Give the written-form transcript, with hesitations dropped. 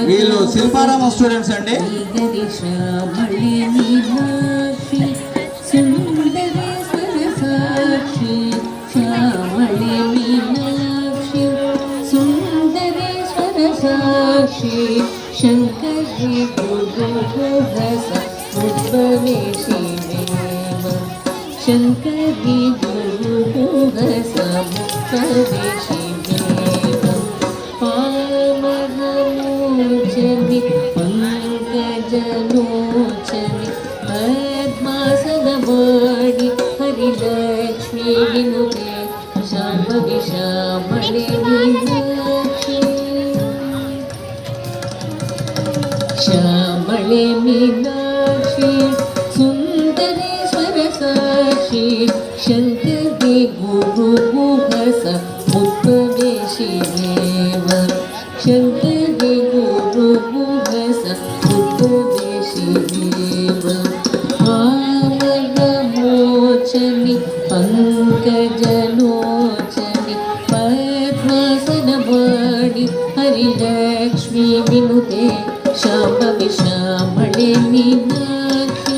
వీళ్ళు శిల్పారామ స్టూడెంట్స్ అండి. శంకరి గురుహస ఉద్భవేశిదేవ శంకరి గురుహస ఉద్భవేశిదేవ పామహమోచని పంకజలోచని పద్మాసనవాణి హరిలక్ష్మీ వినుతే శాంభవి శ్యామళే మీనాక్షి శ్యామళే మీనాక్షి సుందరేశ్వర సాక్షి శంకరి గురుహస ఉద్భవేశిదేవ శంకరి గురుహస ఉద్భవేశిదేవ పావనమోచని పంకజలోచని పద్మాసనవాణి హరిలక్ష్మీ వినుతే శాంభవి శ్యామళే మీనాక్షి